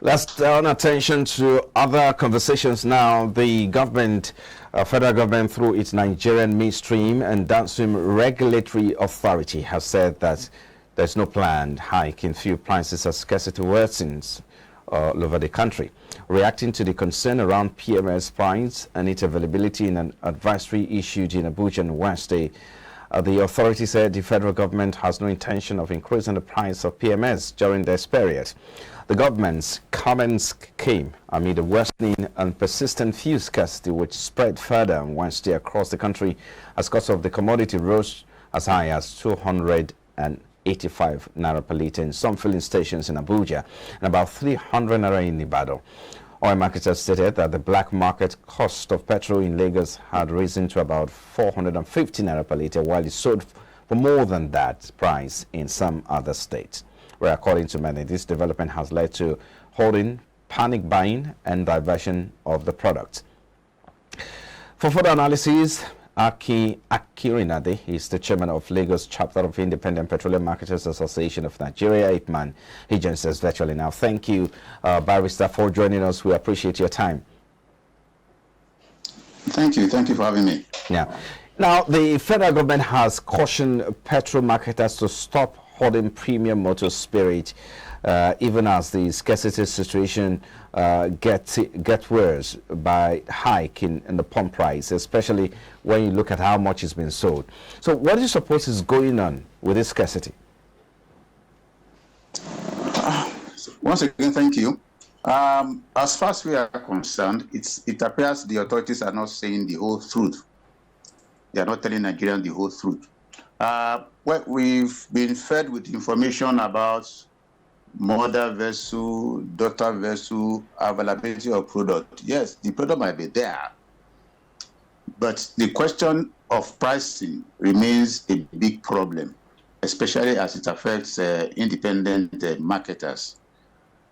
Let's turn attention to other conversations now. The government, federal government, through its Nigerian Midstream and Downstream Regulatory Authority, has said that there's no planned hike in fuel prices as scarcity worsens all over the country. Reacting to the concern around PMS price and its availability in an advisory issued in Abuja on Wednesday, the authority said the federal government has no intention of increasing the price of PMS during this period. The government's comments came amid a worsening and persistent fuel scarcity which spread further on Wednesday across the country as cost of the commodity rose as high as 285 naira per litre in some filling stations in Abuja and about 300 naira in Ibadan. Oil marketers stated that the black market cost of petrol in Lagos had risen to about 450 naira per litre, while it sold for more than that price in some other states, where according to many, this development has led to holding, panic buying and diversion of the product. For further analysis, Aki Akirinade is the chairman of Lagos chapter of Independent Petroleum Marketers Association of Nigeria, IPMAN. He joins us virtually now. Thank you, Barrister, for joining us. We appreciate your time. Thank you. Thank you for having me. Yeah. Now, the federal government has cautioned petrol marketers to stop holding premium motor spirit, even as the scarcity situation gets worse by hike in the pump price, especially when you look at how much is being sold. So what do you suppose is going on with this scarcity? Once again, thank you. As far as we are concerned, it appears the authorities are not saying the whole truth. They are not telling Nigerians the whole truth. Well, we've been fed with information about mother vessel, daughter vessel, availability of product. Yes, the product might be there, but the question of pricing remains a big problem, especially as it affects independent marketers.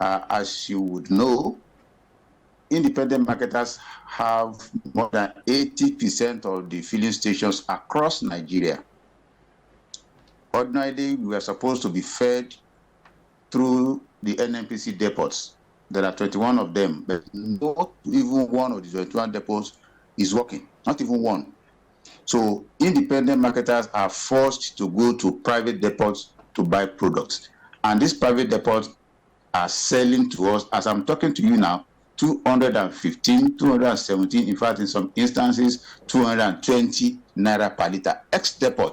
As you would know, independent marketers have more than 80% of the filling stations across Nigeria. Ordinarily, we are supposed to be fed through the NNPC depots. There are 21 of them, but not even one of the 21 depots is working, not even one. So independent marketers are forced to go to private depots to buy products. And these private depots are selling to us, as I'm talking to you now, 215, 217, in fact, in some instances, 220 naira per litre, ex-depot.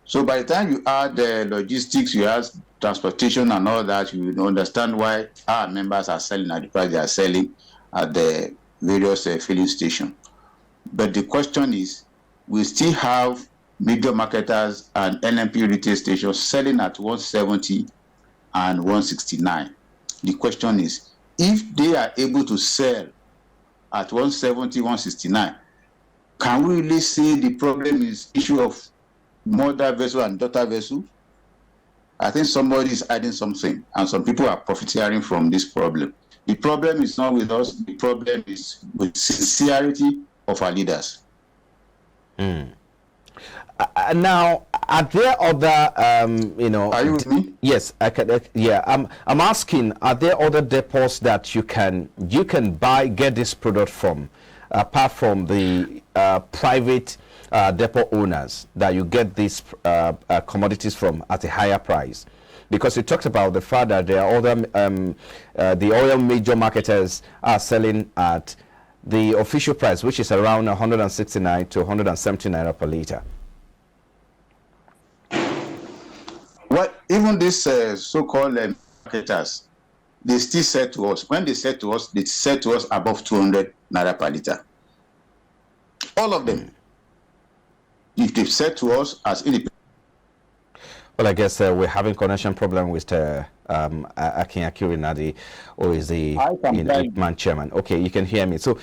So by the time you add the logistics, you add transportation and all that, you will understand why our members are selling at the price they are selling at the various filling stations. But the question is, we still have major marketers and NMP retail stations selling at 170 and 169. The question is, if they are able to sell at 170, 169, can we really say the problem is issue of mother vessel and daughter vessel? I think somebody is adding something, and some people are profiteering from this problem. The problem is not with us. The problem is with sincerity of our leaders. Now, are there other, Are you with me? Yes, I can. Yeah, I'm asking, are there other depots that you can get this product from, apart from the private depot owners that you get these commodities from at a higher price? Because you talked about the fact that there are other the oil major marketers are selling at the official price, which is around 169 to 170 naira per litre. Well, even these so-called marketers, they still said to us, when they said to us above 200 naira per litre. All of them. If they've said to us as independent. Well, I guess we're having connection problem with Akin Akirinadi, who is the man chairman. Okay, you can hear me. So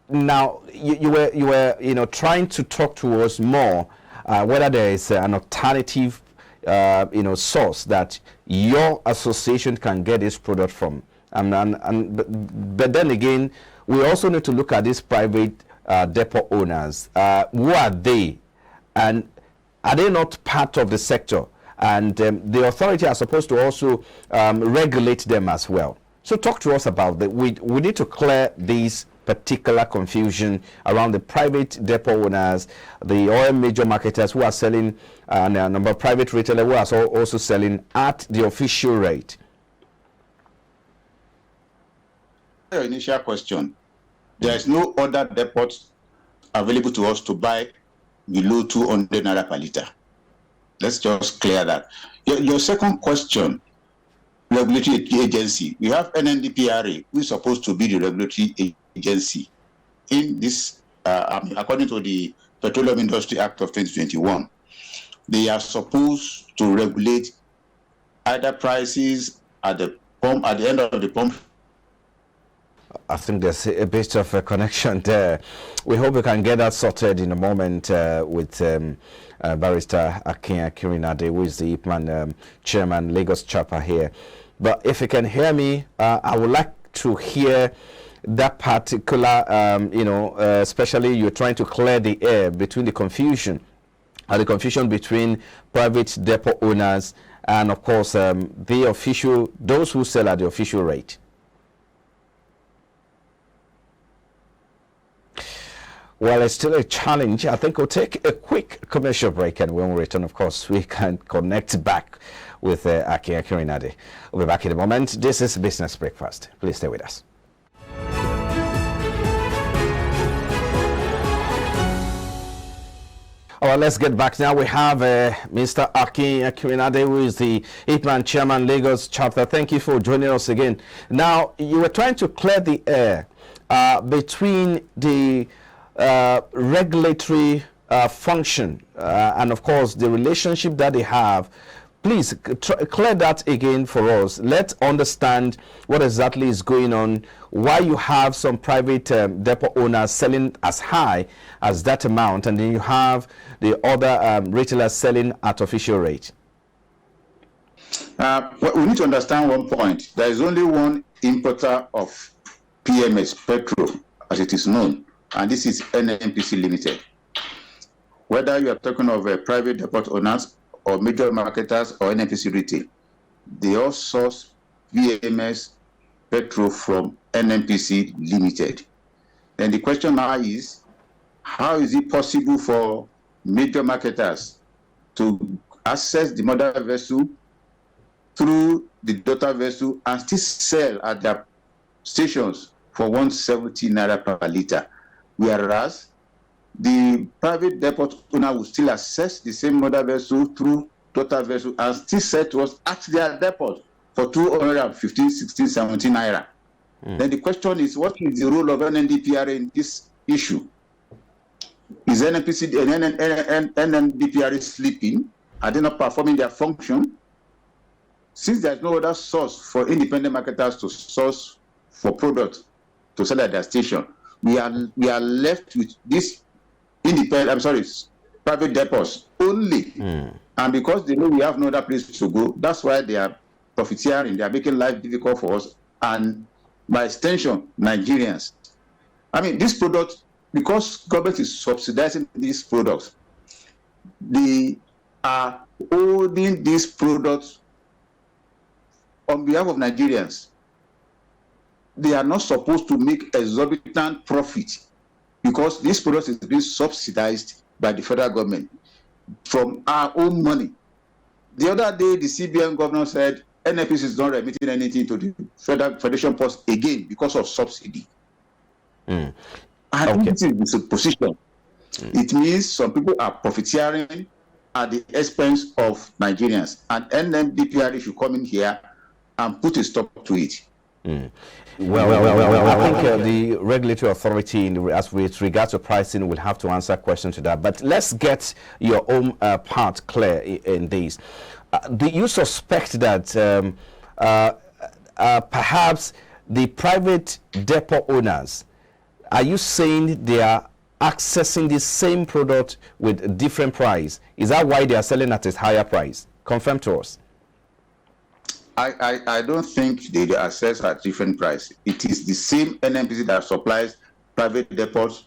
now you were trying to talk to us more whether there is an alternative source that your association can get this product from, but then again, we also need to look at these private depot owners. Who are they, and are they not part of the sector? And the authority are supposed to also regulate them as well. So talk to us about that. We need to clear these particular confusion around the private depot owners, the oil major marketers who are selling, and a number of private retailers who are also selling at the official rate. Your initial question, there is no other depot available to us to buy below 200 naira per liter. Let's just clear that. Your second question, regulatory agency. We have NNDPRA, who is supposed to be the regulatory agency in this, according to the Petroleum Industry Act of 2021. They are supposed to regulate either prices at the pump, at the end of the pump. I think there's a bit of a connection there. We hope we can get that sorted in a moment with Barrister Akin Akirinade, who is the IPMAN chairman, Lagos chapter here. But if you can hear me, I would like to hear that particular, especially you're trying to clear the air between the confusion between private depot owners and, of course, those who sell at the official rate. Well, it's still a challenge. I think we'll take a quick commercial break, and when we return, of course, we can connect back with Akin Akirinade. We'll be back in a moment. This is Business Breakfast. Please stay with us. All right, let's get back now. We have Mr. Akin Akirinade, who is the IPMAN chairman, Lagos chapter. Thank you for joining us again. Now, you were trying to clear the air between the regulatory function and, of course, the relationship that they have. Please clear that again for us. Let's understand what exactly is going on, why you have some private depot owners selling as high as that amount, and then you have the other retailers selling at official rate. We need to understand one point. There is only one importer of PMS, petrol, as it is known, and this is NNPC Limited. Whether you are talking of private depot owners or major marketers or NNPC retail, they all source PMS petrol from NNPC Limited. Then the question now is, how is it possible for major marketers to access the mother vessel through the daughter vessel and still sell at their stations for 170 naira per liter, whereas the private depot owner will still access the same mother vessel through daughter vessel and still sell to us at their depot for 215, 16, 17 naira. Then the question is, what is the role of NNDPRA in this issue? Is NNDPRA sleeping? Are they not performing their function? Since there's no other source for independent marketers to source for products to sell at their station, we are left with this private depots only. And because they know we have no other place to go, that's why they are profiteering. They are making life difficult for us, and by extension, Nigerians. I mean, this product, because government is subsidizing these products, they are holding these products on behalf of Nigerians. They are not supposed to make exorbitant profit because this product is being subsidized by the federal government from our own money. The other day, the CBN governor said NFPC is not remitting anything to the Federation Post again because of subsidy. I think this is a position. It means some people are profiteering at the expense of Nigerians, and NNDPRA should come in here and put a stop to it. Well, I think the regulatory authority, as with regards to pricing, will have to answer questions to that. But let's get your own part clear in this. Do you suspect that perhaps the private depot owners, are you saying they are accessing the same product with a different price? Is that why they are selling at a higher price? Confirm to us. I don't think they access at different price. It is the same NNPC that supplies private depots,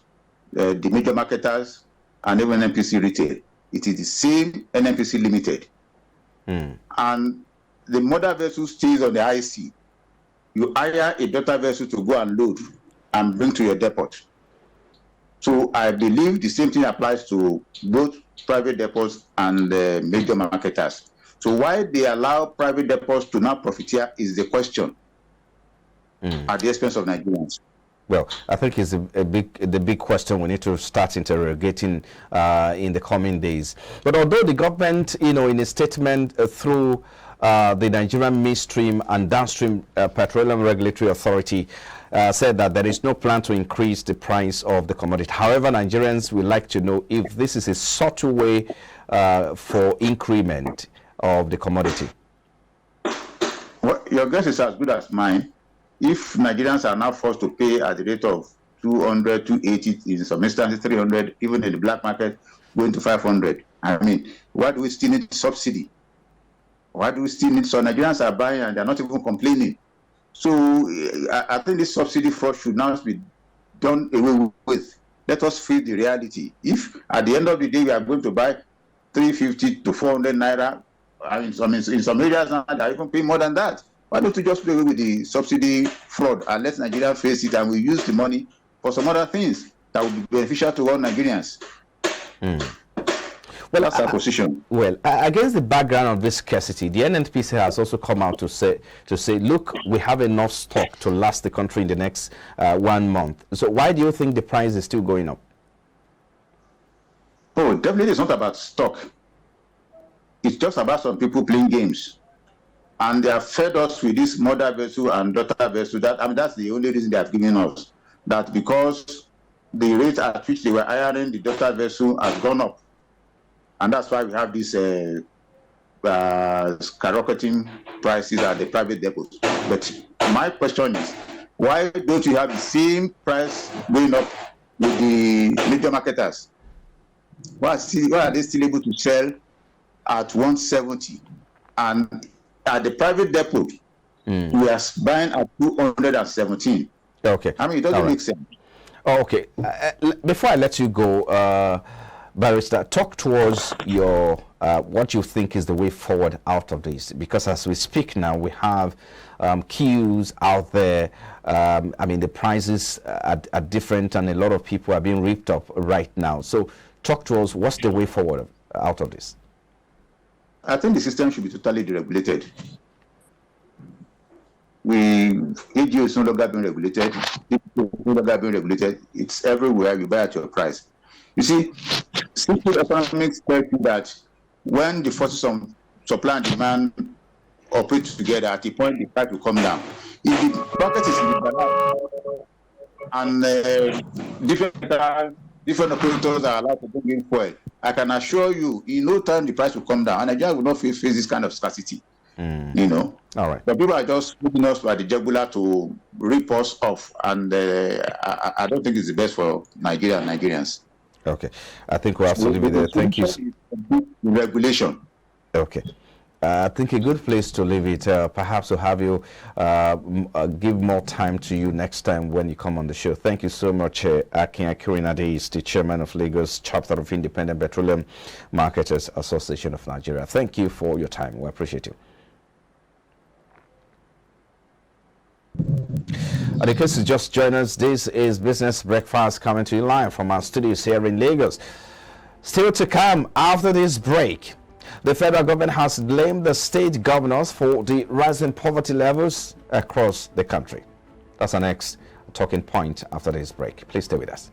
the major marketers, and even NNPC retail. It is the same NNPC Limited. And the mother vessel stays on the IC. you hire a daughter vessel to go and load and bring to your depot. So I believe the same thing applies to both private depots and major marketers. So why they allow private depots to now profiteer is the question at the expense of Nigerians. Well, I think it's the big question we need to start interrogating in the coming days. But although the government, in a statement through the Nigerian Midstream and Downstream Petroleum Regulatory Authority said that there is no plan to increase the price of the commodity. However, Nigerians would like to know if this is a subtle way for increment of the commodity. Well, your guess is as good as mine. If Nigerians are now forced to pay at the rate of 200, 280, in some instances 300, even in the black market, going to 500, I mean, why do we still need subsidy? Why do we still need? So Nigerians are buying and they're not even complaining. So I think this subsidy fraud should now be done away with. Let us face the reality. If at the end of the day we are going to buy 350 to 400 naira, in some areas now they are even paying more than that. Why don't we just play away with the subsidy fraud and let Nigeria face it, and we use the money for some other things that will be beneficial to all Nigerians? Well, that's our position. Well, against the background of this scarcity, the NNPC has also come out to say, look, we have enough stock to last the country in the next 1 month. So why do you think the price is still going up? Oh, definitely it's not about stock. It's just about some people playing games. And they have fed us with this mother vessel and daughter vessel. That's the only reason they have given us. That because the rate at which they were hiring the daughter vessel has gone up. And that's why we have these skyrocketing prices at the private depots. But my question is, why don't you have the same price going up with the major marketers? Why are they still able to sell at 170? And at the private depot, we are buying at 217. Okay. I mean, it doesn't make sense. Oh, okay. Before I let you go, Barrister, talk towards your what you think is the way forward out of this, because as we speak now, we have queues out there. I mean, the prices are different, and a lot of people are being ripped up right now. So, talk to us. What's the way forward out of this? I think the system should be totally deregulated. AGO is no longer being regulated. No longer being regulated. It's everywhere. You buy at your price. You see, simple economics tells you that when the forces of supply and demand operate together, at a point the price will come down. If the market is liberalized and different operators are allowed to bring in fuel, I can assure you, in no time the price will come down, and Nigeria will not face this kind of scarcity. All right. But people are just putting us by the jugular to rip us off, and I don't think it's the best for Nigeria and Nigerians. Okay, I think we'll have to leave it there. Thank you. Regulation. Okay. I think a good place to leave it. Perhaps we'll have you give more time to you next time when you come on the show. Thank you so much, Akin Akirinade is the chairman of Lagos chapter of Independent Petroleum Marketers Association of Nigeria. Thank you for your time. We appreciate you. In case you just join us, this is Business Breakfast coming to you live from our studios here in Lagos. Still to come after this break. The federal government has blamed the state governors for the rising poverty levels across the country. That's our next talking point after this break. Please stay with us.